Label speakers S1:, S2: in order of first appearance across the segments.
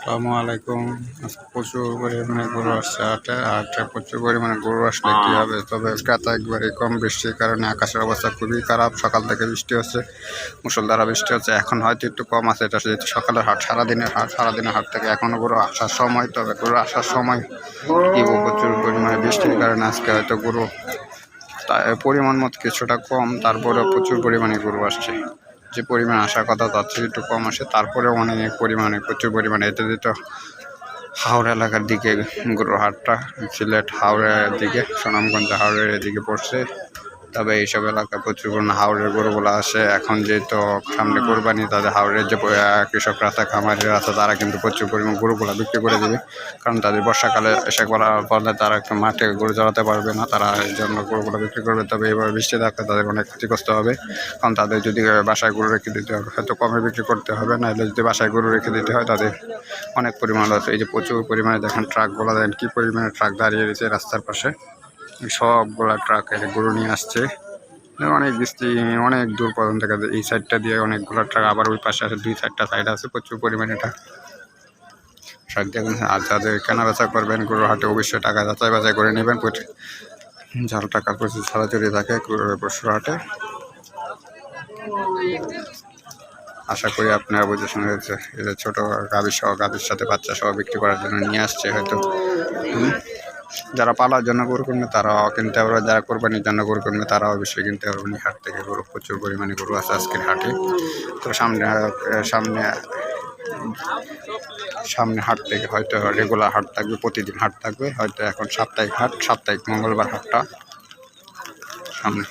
S1: আসসালামু আলাইকুম। আজকে প্রচুর পরিমাণে গরু আসছে হাটে। হাটে প্রচুর পরিমাণে গরু আসলে কী হবে, তবে ক্রেতা একবারে কম। বৃষ্টির কারণে আকাশের অবস্থা খুবই খারাপ। সকাল থেকে বৃষ্টি হচ্ছে, মুষলধারা বৃষ্টি হচ্ছে। এখন হয়তো একটু কম আছে, এটা যেহেতু সকালের হাট, সারাদিনের হাট থেকে এখনও গরু আসার সময়। তবে গরু আসার সময় কি প্রচুর পরিমাণে বৃষ্টির কারণে আজকে হয়তো গরু পরিমাণ মতো কিছুটা কম, তারপরেও প্রচুর পরিমাণে গরু আসছে। যে পরিমাণ আসার কথা তার থেকে একটু কম আসে, তারপরেও অনেক পরিমাণে প্রচুর পরিমাণে। এতে যেত হাওড়া এলাকার দিকে গরুর হাটটা, সিলেট হাওড়ার দিকে, সুনামগঞ্জ হাওড়ার এদিকে পড়ছে। তবে এইসব এলাকায় প্রচুর পরিমাণে হাওড়ের গরুগুলো আসে। এখন যেহেতু সামনে কোরবানি, তাদের হাওড়ের যে কৃষকরা আছে, খামারিরা আছে, তারা কিন্তু প্রচুর পরিমাণ গরুগুলো বিক্রি করে দেবে। কারণ তাদের বর্ষাকালে এসে করার ফলে তারা একটু মাঠে গরু চড়াতে পারবে না, তারা এই জন্য গরুগুলো বিক্রি করবে। তবে এবার বৃষ্টি থাকলে তাদের অনেক ক্ষতিগ্রস্ত হবে। কারণ তাদের যদি বাসায় গরু রেখে দিতে হয়, হয়তো কমে বিক্রি করতে হবে, নাহলে যদি বাসায় গরু রেখে দিতে হয় তাদের অনেক পরিমাণ লস। এই যে প্রচুর পরিমাণে দেখেন ট্রাকগুলো, দেখেন কী পরিমাণে ট্রাক দাঁড়িয়ে রয়েছে রাস্তার পাশে। সবগুলা ট্রাক গরু নিয়ে আসছে। অনেক বৃষ্টি, অনেক দূর পর্যন্ত এই সাইডটা দিয়ে অনেকগুলো ট্রাক, আবার ওই পাশে আছে, 2-4টা সাইড আছে, প্রচুর পরিমাণে ট্রাক দেখেন। আর যাদের কেনা বেচা করবেন গরুর হাটে, অবশ্যই টাকা যাচাই বাছাই করে নেবেন। জাল টাকার প্রচুর ছড়াছড়ি থাকে পশুর হাটে। আশা করি আপনারা বুঝে শুনে হয়েছে। এদের ছোটো গাভীর সাথে বাচ্চা সহ বিক্রি করার জন্য নিয়ে আসছে হয়তো। যারা পালার জন্য গরু কিনবে তারাও কিনতে পারবে, যারা কোরবানির জন্য গরু কিনবে তারাও অবশ্যই কিনতে পারবেন। হাট থেকে গরু প্রচুর পরিমাণে গরু আছে আজকের হাটে। তো সামনে হাট থেকে হয়তো রেগুলার হাট থাকবে, প্রতিদিন হাট থাকবে হয়তো। এখন সাপ্তাহিক হাট, সাপ্তাহিক মঙ্গলবার হাটটা সামনে।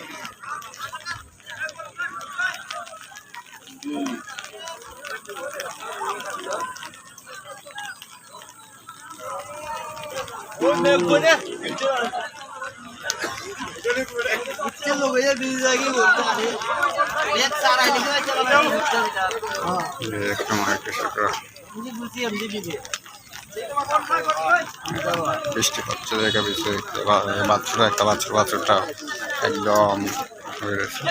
S1: বৃষ্টি হচ্ছে দেখে বাছুরটা একদম হয়ে গেছে।